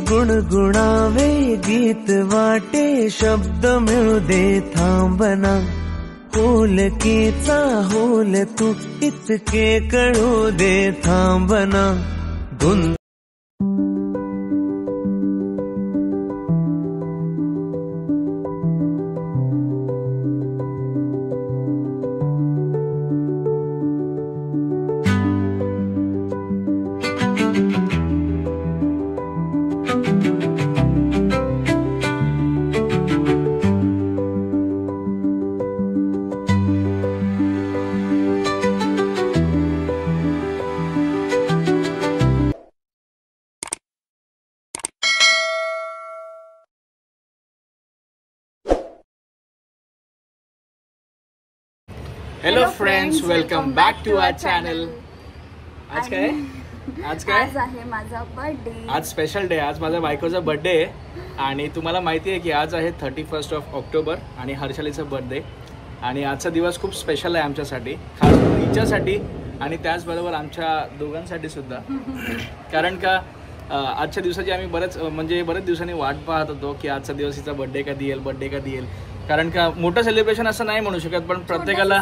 गुणगुणावे गीत वाटे शब्द मिळू दे थांबना होलकीचा होल तू इतके कळू दे थांबना धुंद hello friends, welcome back to our channel. आज काय आज आहे माझा बर्थडे. आज स्पेशल डे. आज माझ्या बायकोचा बर्थडे आहे आणि तुम्हाला माहिती आहे की आज आहे 31 ऑक्टोबर आणि हर्षालीचा बर्थडे. आणि आजचा दिवस खूप स्पेशल आहे आमच्यासाठी, खास तिच्यासाठी आणि त्याचबरोबर आमच्या दोघांसाठी सुद्धा. कारण का आजच्या दिवसाची आम्ही बरेच दिवसांनी वाट पाहत होतो की आजचा दिवस हिचा बर्थडे कधी येईल. कारण का मोठं सेलिब्रेशन असं नाही म्हणू शकत, पण प्रत्येकाला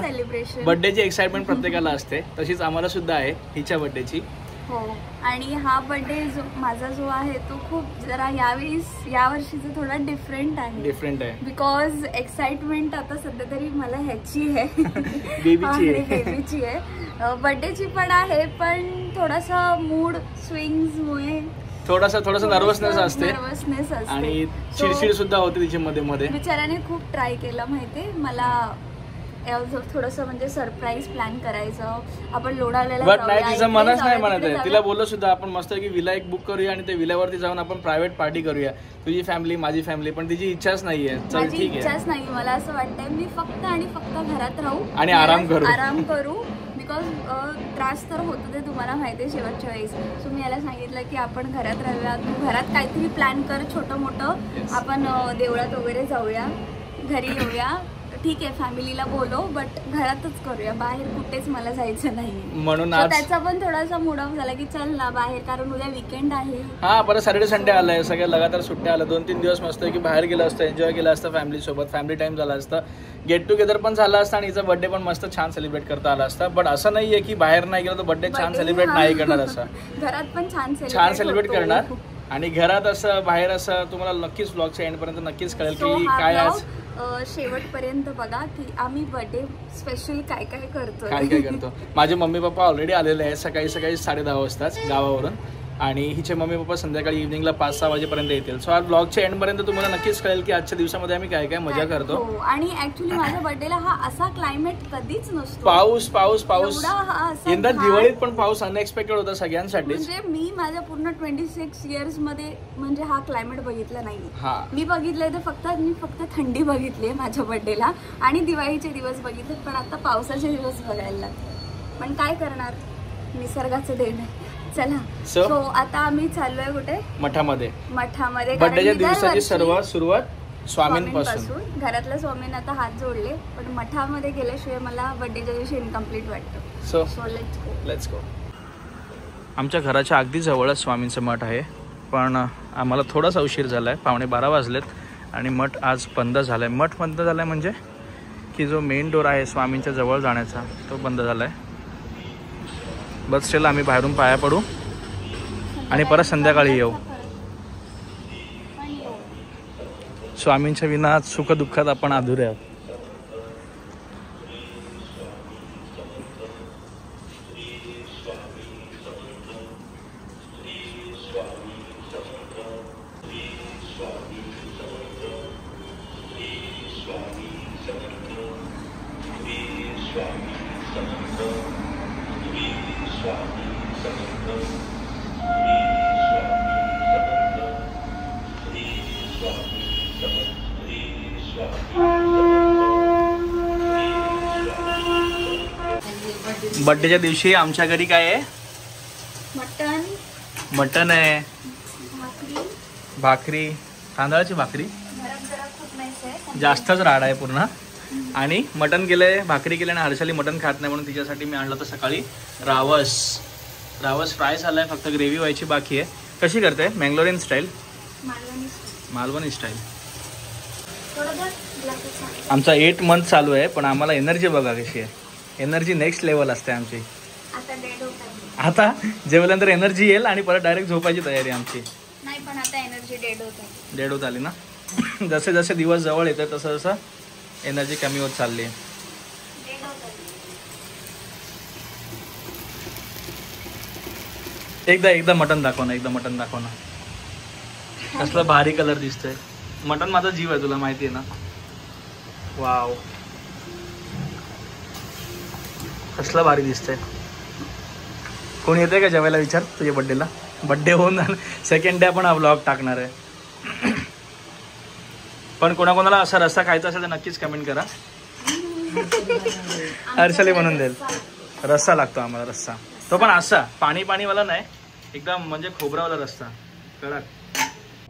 बर्थडेची एक्साइटमेंट प्रत्येकाला असते. तशीच आम्हाला सुद्धा आहे हिच्या बर्थडेची. हो, आणि हा बर्थडे माझा जो आहे तो खूप जरा या वर्षीचा थोडा डिफरंट आहे. बिकॉज एक्साइटमेंट आता सध्या तरी मला ह्याची आहे, बेबीची आहे. बर्थडेची पण आहे, पण थोडासा मूड स्विंग्समुळे थोडासा नर्वसनेस असते आणि चिडचिड सुद्धा होते तिच्या मध्ये. बिचाराने खूप ट्राय केला माहितीये मला थोडंसं म्हणजे सरप्राईज प्लॅन करायचं, आपण लोणावळ्याला बट नाही, तिचं मनच नाही म्हणत आहे. तिला बोललो सुद्धा आपण मस्त की विला एक बुक करूया आणि ते विल्यावरती जाऊन आपण प्रायव्हेट पार्टी करूया, तुझी फॅमिली माझी फॅमिली. पण तिची इच्छाच नाहीये. चल ठीक आहे, इच्छाच नाही. मला असं वाटतंय मी फक्त घरात राहू आणि आराम करू. बिकॉज त्रास तर होतो ते तुम्हाला माहिती आहे शेवटच्या वेळेस. सो मी याला सांगितलं की आपण घरात राहूया, तू घरात काहीतरी प्लॅन कर छोटं मोठं. आपण देवळात वगैरे जाऊया, घरी येऊया, ठीक आहे फॅमिलीला बोलव, बट घरातच करूया, बाहेर कुठेच मला जायचं नाही. म्हणून त्याचा पण थोडासा मूड ऑफ झाला की चल ना बाहेर, कारण उद्या वीकेंड आहे. हा, परत सॅटर्डे संडे आलाय, सगळ्या लगातार सुट्ट्या आल्या. 2-3 दिवस मस्त की बाहेर गेलं असतं, एन्जॉय केलं असतं फॅमिली सोबत, फॅमिली टाइम झाला असतं, गेट टुगेदर पण झाला असतं आणि हिचा बर्थडे पण मस्त छान सेलिब्रेट करता आला असता. बट असं नाहीये की बाहेर नाही गेलं तर बर्थडे छान सेलिब्रेट नाही करणार. असं घरात पण छान सेलिब्रेट करणार. आणि घरात असं बाहेर असं तुम्हाला नक्कीच व्लॉगच्या एंड पर्यंत नक्कीच कळेल की काय आज शेवटपर्यंत बघा की आम्ही बर्थडे स्पेशल काय करतो. माझे मम्मी पप्पा ऑलरेडी आलेले आहेत सकाळी 10:30 वाजताच गावावरून, आणि हिचे मम्मी पप्पा संध्याकाळी इव्हनिंगला 5-6 वाजेपर्यंत येतील. सो आज ब्लॉगच्या एंड पर्यंत तुम्हाला नक्कीच कळेल की आजच्या दिवसामध्ये आम्ही काय मजा करतो. आणि ऍक्च्युली माझ्या बर्थडेला हा असा क्लायमेट कधीच नसतो. पाऊस यंदा दिवाळीत पण पाऊस अनएक्सपेक्टेड होता सगळ्यांसाठी. म्हणजे मी माझ्या पूर्ण 26 इयर्स मध्ये म्हणजे हा क्लायमेट बघितला नाही. मी बघितलंय तर फक्त थंडी बघितली माझ्या बर्थडेला आणि दिवाळीचे दिवस बघितले, पण आता पावसाचे दिवस बघायला लागले. पण काय करणार, निसर्गाचं देण आहे. चला, सो आता आम्ही चाललोय कुठे? मठामध्ये. बर्थडेच्या दिवसाची सुरुवात स्वामींपासून. घरातल्या स्वामींना आता हात जोडले, पण मठामध्ये गेल्याशिवाय मला बर्थडेच्या दिवशी इनकम्प्लीट वाटतं. So let's go. आमच्या घराच्या अगदी जवळच स्वामींचं मठ आहे, पण आम्हाला थोडासा उशीर झालाय. 11:15 वाजलेत आणि मठ आज बंद झालाय. मठ बंद झालाय म्हणजे की जो मेन डोर आहे स्वामींच्या जवळ जाण्याचा तो बंद झालाय. बस स्टेला आम्ही बाहेरून पाया पडू आणि परत संध्याकाळी येऊ. स्वामींच्या विना सुख दुःखात आपण अधुरे आहोत. बर्थडेच्या दिवशी आमच्या घरी काय आहे? मटन आहे, भाकरी, तांदळाची भाकरी, जास्तच राड आहे पूर्ण. आणि मटन केलंय, भाकरी केली आणि हर्षाली मटन खात नाही म्हणून तिच्यासाठी मी आणलं होतं सकाळी रावस फ्राय झालाय, फक्त ग्रेव्ही व्हायची बाकी आहे. कशी करते? Mangalorean style. मालवणी स्टाईल. आमचा 8 मंथ चालू आहे, पण आम्हाला एनर्जी बघा कशी आहे. एनर्जी नेक्स्ट लेवल असते आमची. आता जेवल्यानंतर एनर्जी येईल आणि परत डायरेक्ट झोपायची तयारी आमची. नाही, पण आता एनर्जी डेड होत आली ना. जसे जसे दिवस जवळ येतात तसं तसं एनर्जी कमी होत चालली आहे. एकदा मटन दाखव ना, कसला भारी कलर दिसतोय. मटन माझा जीव आहे, तुला माहिती आहे ना. वाव, कसला भारी दिसतंय. कोणी येते का जेवायला विचार तुझ्या बड्डेला? बड्डे होऊन सेकंड डे आपण हा व्लॉग टाकणार आहे. पण कोणाकोणाला असा रस्सा खायचा असेल तर नक्कीच कमेंट करा. हर्षली म्हणून देईल. रस्सा लागतो आम्हाला, रस्सा. तो पण असा पाणीवाला नाही, एकदम म्हणजे खोबरावाला रस्सा कडक.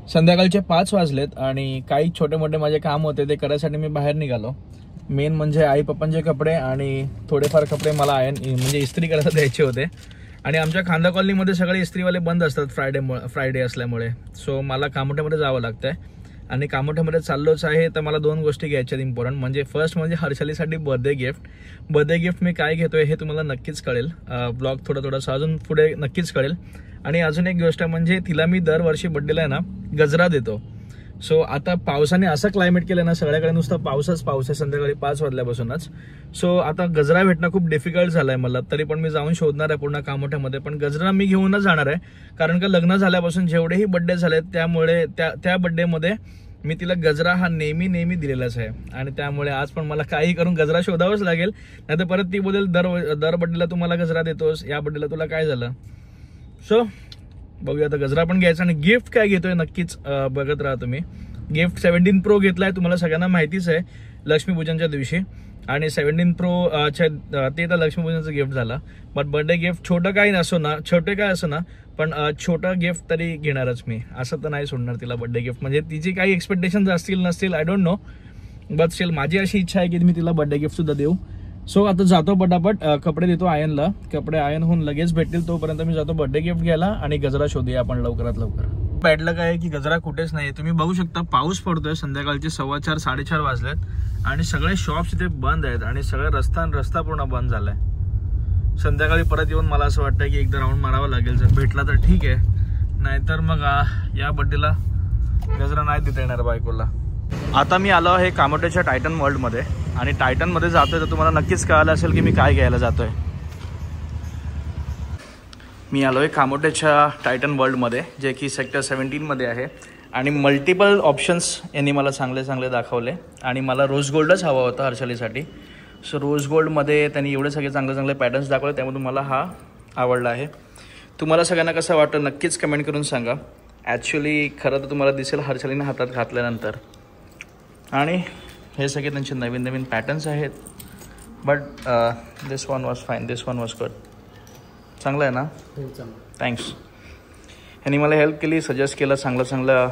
संध्याकाळचे 5 वाजलेत आणि काही छोटे मोठे माझे काम होते ते करायसाठी मी बाहेर निघालो. मेन म्हणजे आई पप्पांचे कपडे आणि थोडेफार कपडे मला म्हणजे इस्त्री करायला द्यायचे होते. आणि आमच्या खांदा कॉलनीमध्ये सगळे इस्त्रीवाले बंद असतात फ्रायडे असल्यामुळे. सो मला कामोठ्यामध्ये जावं लागतंय आणि कामोठ्यामध्ये चाललोच आहे. तर मला 2 गोष्टी घ्यायच्यात इम्पॉर्टंट. म्हणजे फर्स्ट म्हणजे हर्षलीसाठी बर्थडे गिफ्ट मी काय घेतोय हे तुम्हाला नक्कीच कळेल. ब्लॉग थोडंसं अजून पुढे नक्कीच कळेल. आणि अजून एक गोष्ट म्हणजे तिला मी दरवर्षी बड्डेला आहे ना गजरा देतो. सो आता पावसाने असं क्लायमेट केलं ना, सगळ्याकडे नुसतं पाऊसच आहे संध्याकाळी 5 वाजल्यापासूनच. सो आता गजरा भेटणं खूप डिफिकल्ट झालंय मला. तरी पण मी जाऊन शोधणार आहे पूर्ण कामोठ्यामध्ये. पण गजरा मी घेऊनच जाणार आहे, कारण का लग्न झाल्यापासून जेवढेही बड्डे झालेत त्यामुळे त्या बड्डेमध्ये मी तिला गजरा हा नेहमी दिलेलाच आहे. आणि त्यामुळे आज पण मला काही करून गजरा शोधावंच लागेल, नाही तर परत ती बोलेल दर बड्डेला तुम्हाला गजरा देतोस, या बड्डेला तुला काय झालं. सो बघूया आता गजरा पण घ्यायचा. आणि गिफ्ट काय घेतोय नक्कीच बघत राहा तुम्ही. गिफ्ट 17 Pro घेतलाय, तुम्हाला सगळ्यांना माहितीच आहे, लक्ष्मीपूजनच्या दिवशी. आणि 17 Pro ते तर लक्ष्मीपूजनचं गिफ्ट झालं. बट बर्थडे गिफ्ट छोटे काय असो ना, पण छोटं गिफ्ट तरी घेणारच मी. असं तर नाही सोडणार तिला बर्थडे गिफ्ट. म्हणजे तिची काही एक्सपेक्टेशन असतील नसतील I don't know, but still माझी अशी इच्छा आहे की मी तिला बर्थडे गिफ्ट सुद्धा देऊ. सो आता जातो पटापट, कपडे देतो आयनला. कपडे आयन होऊन लगेच भेटतील, तोपर्यंत मी जातो बर्थडे गिफ्ट घ्यायला आणि गजरा शोधूया आपण लवकरात लवकर. बॅडला काय आहे की गजरा कुठेच नाही. तुम्ही बघू शकता पाऊस पडतोय, संध्याकाळचे 4:15 4:30 वाजलेत आणि सगळे शॉप्स इथे बंद आहेत आणि सगळा रस्ता पूर्ण बंद झालाय. संध्याकाळी परत येऊन मला असं वाटतं की एकदा राऊंड मारावा लागेल. जर भेटला तर ठीक आहे, नाहीतर मग या बड्डेला गजरा नाही देता येणार बायकोला. आता मी आलो आहे कामोठ्याच्या टायटन वर्ल्डमध्ये आणि टायटनमध्ये जातोय तर तुम्हाला नक्कीच कळालं असेल की मी काय घ्यायला जातोय. मी आलो आहे कामोठ्याच्या टायटन वर्ल्डमध्ये, जे की सेक्टर 17 मध्ये आहे. आणि मल्टिपल ऑप्शन्स यांनी मला चांगले दाखवले आणि मला रोज गोल्डच हवा होता हर्षलीसाठी. सो रोज गोल्डमध्ये त्यांनी एवढे सगळे चांगले पॅटर्न्स दाखवले, त्यामधून मला हा आवडला आहे. तुम्हाला सगळ्यांना कसं वाटतं नक्कीच कमेंट करून सांगा. ॲक्च्युली खरं तर तुम्हाला दिसेल हर्षलीने हातात घातल्यानंतर. आणि हे सगळे त्यांचे नवीन पॅटर्न्स आहेत. But this one was fine, this one was good. चांगलं आहे ना? थँक्स. ह्यांनी मला हेल्प केली, सजेस्ट केलं, चांगलं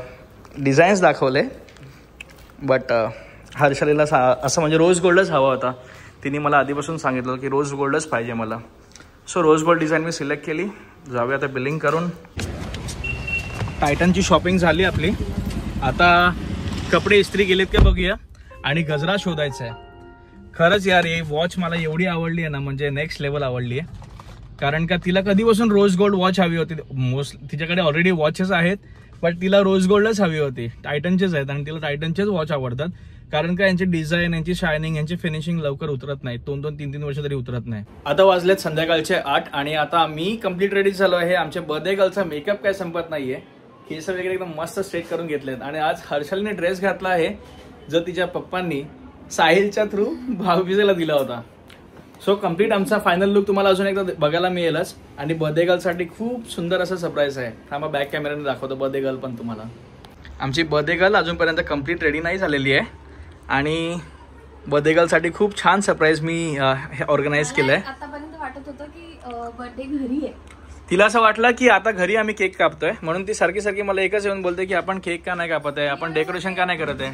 डिझाईन्स दाखवले. बट हर्षलीला असं म्हणजे रोज गोल्डच हवा होता. तिने मला आधीपासून सांगितलं की रोज गोल्डच पाहिजे मला. सो रोज गोल्ड डिझाईन मी सिलेक्ट केली. जाऊया आता बिलिंग करून. टायटनची शॉपिंग झाली आपली. आता कपडे इस्त्री केलेत का बघूया आणि गजरा शोधायचा आहे. खरंच यार, ही वॉच मला एवढी आवडली आहे ना, म्हणजे नेक्स्ट लेवल आवडली आहे. कारण का तिला कधीपासून रोज गोल्ड वॉच हवी होती. तिच्याकडे ऑलरेडी वॉचेस आहेत, बट तिला रोज गोल्डच हवी होती. टायटनचेच आहेत आणि तिला टायटनचेच वॉच आवडतात. कारण का यांची डिझाईन, यांची शायनिंग, यांची फिनिशिंग लवकर उतरत नाही. 2-3 वर्ष तरी उतरत नाही. आता वाजलेत संध्याकाळचे 8 आणि आता मी कम्प्लीट रेडी झालो आहे. आमच्या बर्थडे गर्लचा मेकअप काय संपत नाहीये. केस वगैरे एकदम मस्त स्ट्रेट करून घेतलेत आणि आज हर्षलने ड्रेस घातला आहे जो तिच्या पप्पांनी साहिलच्या थ्रू भाऊबीजेला दिला होता. सो कम्प्लीट आमचा फायनल लुक तुम्हाला अजून एकदा बघायला मिळेलच. आणि बर्थडे गर्लसाठी खूप सुंदर असं सरप्राईज आहे. थांबा बॅक कॅमेराने दाखवतो बर्थडे गर्ल पण तुम्हाला. आमची बर्थडे गर्ल अजूनपर्यंत कम्प्लीट रेडी नाही झालेली आहे आणि बर्थडे गर्लसाठी खूप छान सरप्राईज मी ऑर्गनाईज केलंय. आतापर्यंत वाटत होतं की बर्थडे घरी आहे. तिला असं वाटलं की आता घरी आम्ही केक कापतोय, म्हणून ती सारखी मला एकच येऊन बोलते की आपण केक का नाही कापत आहे, आपण डेकोरेशन का नाही करत आहे.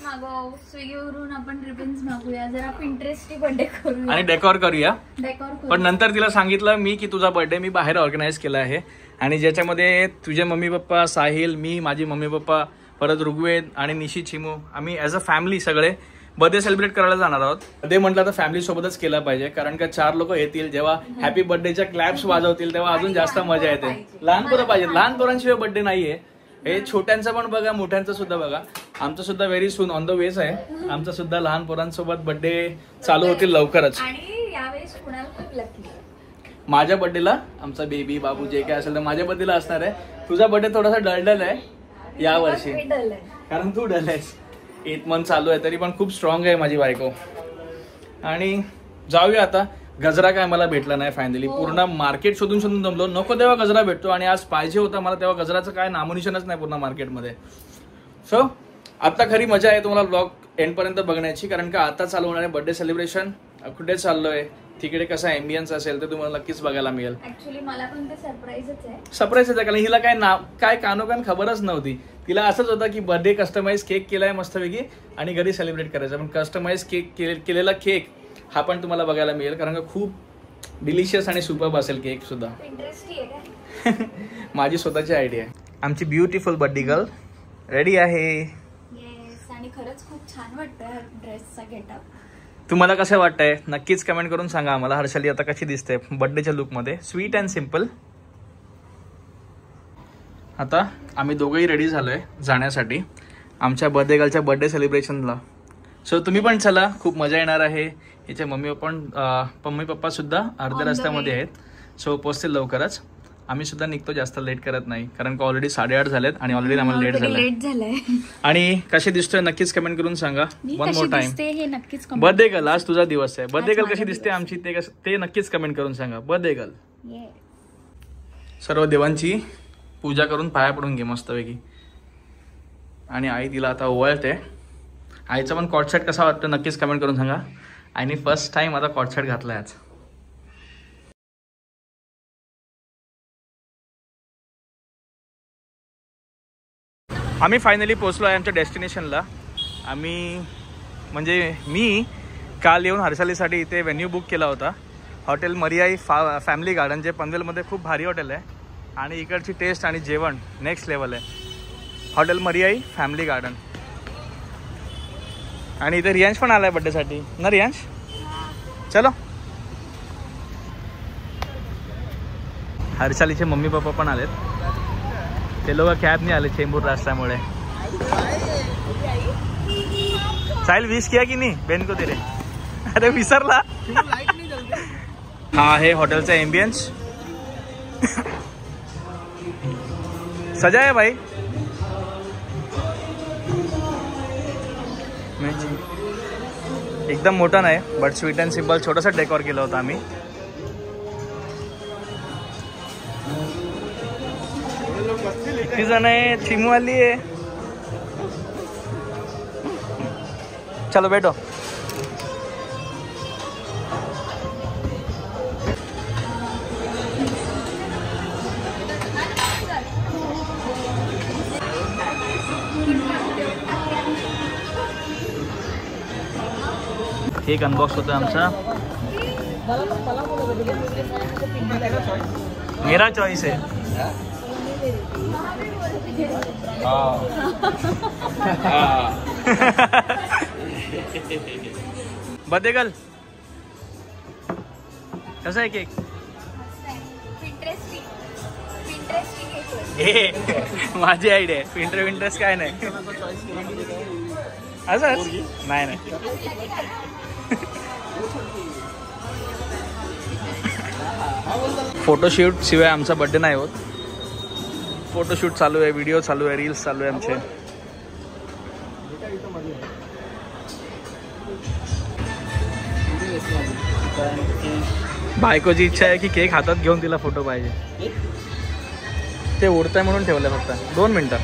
मागव, स्विगीवरून आपण रिबन्स मागूया, जरा पिंटरेस्टची बर्थडे करूया आणि डेकोर करूया. डेकोर. पण नंतर तिला सांगितलं मी की तुझा बर्थडे मी बाहेर ऑर्गनाईज केला आहे आणि ज्याच्यामध्ये तुझे मम्मी पप्पा, साहिल, मी, माझी मम्मी पप्पा, परत ऋग्वेद आणि निशी, चिमू, आम्ही ॲज अ फॅमिली सगळे बर्थडे सेलिब्रेट करायला जाणार आहोत. बर्थडे म्हटलं तर फॅमिली सोबतच केला पाहिजे, कारण का 4 लोक येतील, जेव्हा हॅपी बर्थडेच्या क्लॅप्स वाजवतील तेव्हा अजून जास्त मजा येते. लहान पोरं पाहिजे, लहान पोरांशिवाय बर्थडे नाहीये. हे छोट्यांचं पण बघा, मोठ्यांचं सुद्धा बघा. आमचं सुद्धा very soon on the ways आहे. आमचं सुद्धा लहान पोरांसोबत बर्थडे चालू होतील लवकरच. आणि यावेळेस कुणाला खूप लकी, माझ्या बर्थडेला आमचा बेबी बाबू जे काय असेल तर माझ्या बर्थडेला असणार आहे. तुझा बर्थडे थोडासा डल आहे या वर्षी, कारण तू डल आहेस. 8 मंथ चालू आहे तरी पण खूप स्ट्रॉंग आहे माझी बायको. आणि जाऊया आता. गजरा काय मला भेटला नाही फायनली. पूर्ण मार्केट शोधून शोधून जमलो, नको तेव्हा गजरा भेटतो आणि आज पाहिजे होता मला तेव्हा गजराचं काय नामोनिशाणच नाही पूर्ण मार्केटमध्ये. सो आता खरी मजा आहे तुम्हाला ब्लॉग एंडपर्यंत बघण्याची, कारण का आता चालू होणार आहे बर्थडे सेलिब्रेशन. कुठे चाललोय, तिकडे कसा एम्बियन्स असेल तर तुम्हाला नक्कीच बघायला मिळेल. ऍक्च्युली मला पण ते सरप्राईजच आहे. सरप्राईजच आहे, कारण हिला काय कानोकान खबरच नव्हती. तिला असंच होतं की बर्थडे कस्टमाइज केक केलाय मस्तपैकी आणि घरी सेलिब्रेट करायचं. पण कस्टमाइज केक केलेला केक हा पण तुम्हाला बघायला मिळेल, कारण का खूप डिलिशियस आणि सुपर्ब असेल केक सुद्धा. माझी स्वतःची आयडिया आहे. आमची ब्युटिफुल बर्थडे गर्ल रेडी आहे. येस, आणि खरंच खूप छान वाटतंय ड्रेसचा गेटअप. तुम्हाला कसं वाटतंय नक्कीच कमेंट करून सांगा आम्हाला. हर्षाली आता कशी दिसते बर्थडेच्या लुकमध्ये, स्वीट अँड सिम्पल. आता आम्ही दोघंही रेडी झालोय जाण्यासाठी आमच्या बर्थडे गर्लच्या बर्थडे सेलिब्रेशनला. सो तुम्ही पण चला, खूप मजा येणार आहे. याचे मम्मी पप्पा सुद्धा अर्ध्या रस्त्यामध्ये आहेत. सो पोहोचतील लवकरच. आम्ही सुद्धा निघतो, जास्त लेट करत नाही, कारण का ऑलरेडी 8:30 झालेत आणि ऑलरेडी आम्हाला लेट झालंय. आणि कशी दिसतोय नक्कीच कमेंट करून सांगा. One more time. Birthday girl, आज तुझा दिवस आहे. बर्थडे गर्ल कशी दिसते आमची ते नक्कीच कमेंट करून सांगा. Birthday girl. सर्व देवांची पूजा करून पाया पडून घे मस्तपैकी. आणि आई तिला आता ओवाळते. आईचा पण कॉट सेट कसा वाटतं नक्कीच कमेंट करून सांगा. आईने फर्स्ट टाइम आता कॉट सेट घातलाय आज. आम्ही फायनली पोहोचलो आहे आमच्या डेस्टिनेशनला. मी काल येऊन हर्षालीसाठी इथे व्हेन्यू बुक केला होता. हॉटेल मरियाई फॅमिली गार्डन, जे पनवेलमध्ये खूप भारी हॉटेल आहे आणि इकडची टेस्ट आणि जेवण नेक्स्ट लेवल आहे. Hotel Mariai family garden. आणि इथे रियांश पण आलाय बर्थडेसाठी ना रियांश. चलो. हर्षालीचे मम्मी पप्पा पण आलेत. ते लोक कॅबने आले चेंबूर रस्त्यामुळे. साहिल विश किया की नाही बेन को तेरे. अरे विसरला. हा आहे हॉटेलचा एम्बियन्स. सजा आहे भाई. एकदम मोठा नाही बट स्वीट अँड सिम्पल छोटासा डेकोर केला होता आम्ही. किती जण आहे. चिमू आली आहे. चलो बैठो. केक अनबॉक्स होता आमचा. मेरा चॉइस है. बर्थडे गर्ल कसा आहे केक. माझी आयडिया आहे. पिंटरेस्ट काय नाही असंच नाही. फोटोशूट शिवाय आमचा बर्थडे नाही होत. फोटोशूट चालू आहे, व्हिडिओ चालू आहे, रील्स चालू आहे आमचे. बायकोची इच्छा आहे की केक हातात घेऊन तिला फोटो पाहिजे. ते उडतंय म्हणून ठेवलंय फक्त 2 मिनिटं.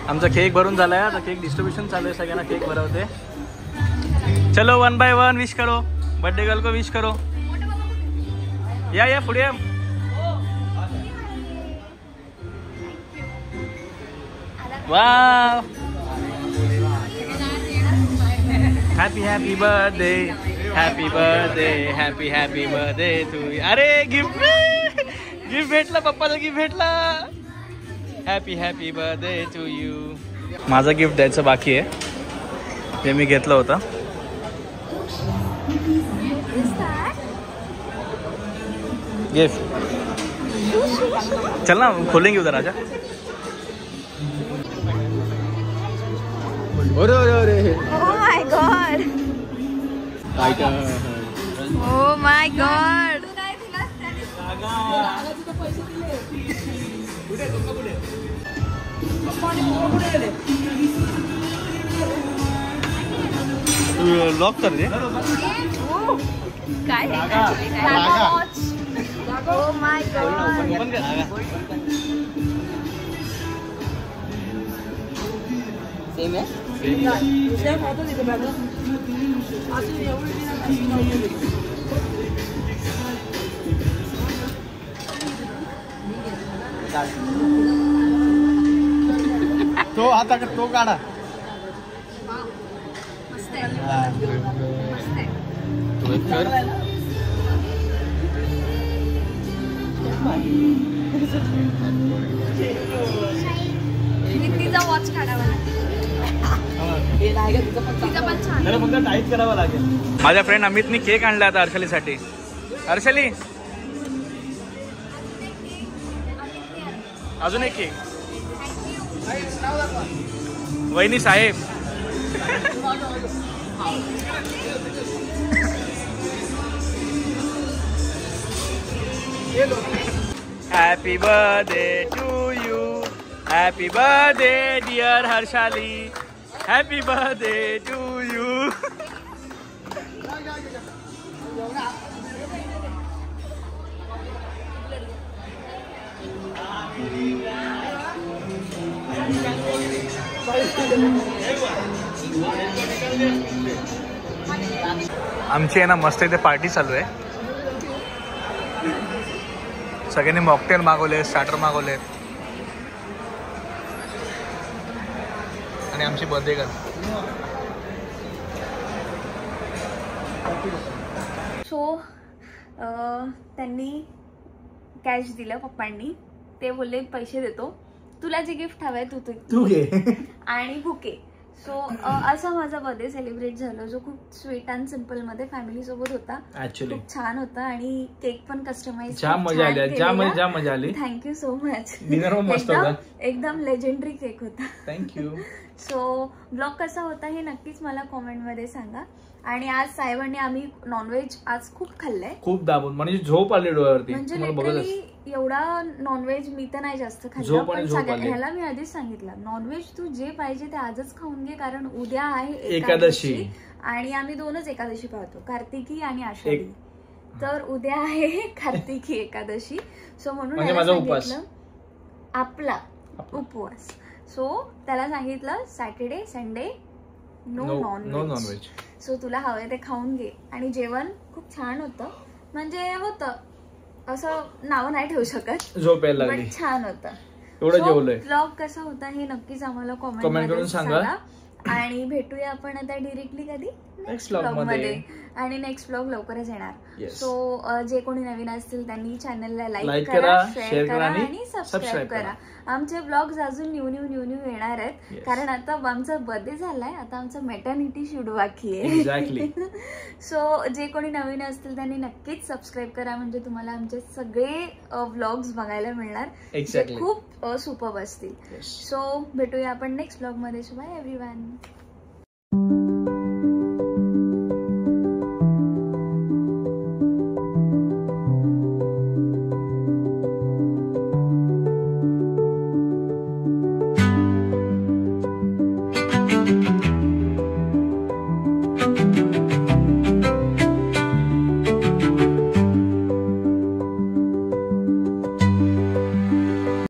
आमचा केक भरून झालाय. आता केक डिस्ट्रीब्युशन चालू आहे. सगळ्यांना केक भरवते. चलो 1 by 1 विश करो. बर्थडे गर्ल को विश करो. या पुढे या. Wow. Happy happy birthday. Happy birthday. Happy happy birthday to you. अरे गिफ्ट भेटला. पप्पाला गिफ्ट भेटला. Happy happy birthday to you. माझं गिफ्ट द्यायचं बाकी आहे. ते मी घेतलं होतं. गिफ्ट चल ना खोलेंगे उधर. राजा अरे Oh my god. Oh my god. Lock कर दे. काय Oh my god. सेम है. तो आता तो काढा. मस्त आहे. तिचा वॉच काढावा लागेल. तिचा पण छान. फक्त टाईट करावं लागेल. माझ्या फ्रेंड अमितनी केक आणला आता हर्षलीसाठी. हर्षली अजून एक केक. वहिनी साहेब. Happy birthday to you. Happy birthday dear Harshali. Happy birthday to you. आमची आहे ना मस्त इथे पार्टी चालू आहे. सगळ्यांनी मॉकटेल मागवले, स्टार्टर मागवले आणि आमची बर्थडे गर्ल. सो त्यांनी कॅश दिलं पप्पांनी. ते बोलले पैसे देतो, तुला जे गिफ्ट हवंय तू घे आणि बुके. सो असा माझा बर्थडे सेलिब्रेट झाला जो खूप स्वीट अँड सिम्पल मध्ये फॅमिली सोबत होता. ऍक्च्युली खूप छान होता आणि केक पण कस्टमाइज. जाम मजा आली. Thank you so much. डिनर मस्त होता. एकदम लेजेंडरी केक होता. थँक्यू. सो ब्लॉग कसा होता हे नक्कीच मला कॉमेंट मध्ये सांगा. आणि आज साहेबांनी आम्ही नॉनव्हेज आज खूप खाल्लंय. खूप दाबून म्हणजे झोप आली डोळ्यावरती. म्हणजे लिटरली एवढा नॉनव्हेज मी तर नाही जास्त खाल्लं. पण ह्याला मी आधीच सांगितलं नॉनव्हेज तू जे पाहिजे ते आजच खाऊन घे कारण उद्या आहे एकादशी. आणि आम्ही 2च एकादशी पाळतो, कार्तिकी आणि आषाढी. तर उद्या आहे कार्तिकी एकादशी. सो म्हणून माझा उपवास, आपला उपवास. सो त्याला सांगितलं Saturday Sunday no non veg. So तुला हवंय ते खाऊन घे. आणि जेवण खूप छान होतं. म्हणजे होतं असं नाव नाही ठेवू शकत, झोप यायला लागली. पण छान होतं. एवढं जेवलंय. ब्लॉग कसा होता हे नक्कीच आम्हाला कमेंट करून सांगा. आणि भेटूया आपण आता डिरेक्टली कधी नेक्स्ट ब्लॉग मध्ये. आणि नेक्स्ट ब्लॉग लवकरच येणार. सो जे कोणी नवीन असतील त्यांनी चॅनलला लाईक करा, शेअर करा आणि सबस्क्राईब करा. आमचे ब्लॉग्स अजून न्यू येणार आहेत कारण आता आमचा बर्थडे झालाय. आता आमचं मेटर्निटी शूट बाकी आहे. सो जे कोणी नवीन असतील त्यांनी नक्कीच सबस्क्राईब करा म्हणजे तुम्हाला आमचे सगळे व्लॉग्स बघायला मिळणार जे खूप सुपर्ब असतील. सो भेटूया आपण नेक्स्ट ब्लॉग मध्ये. So bye everyone.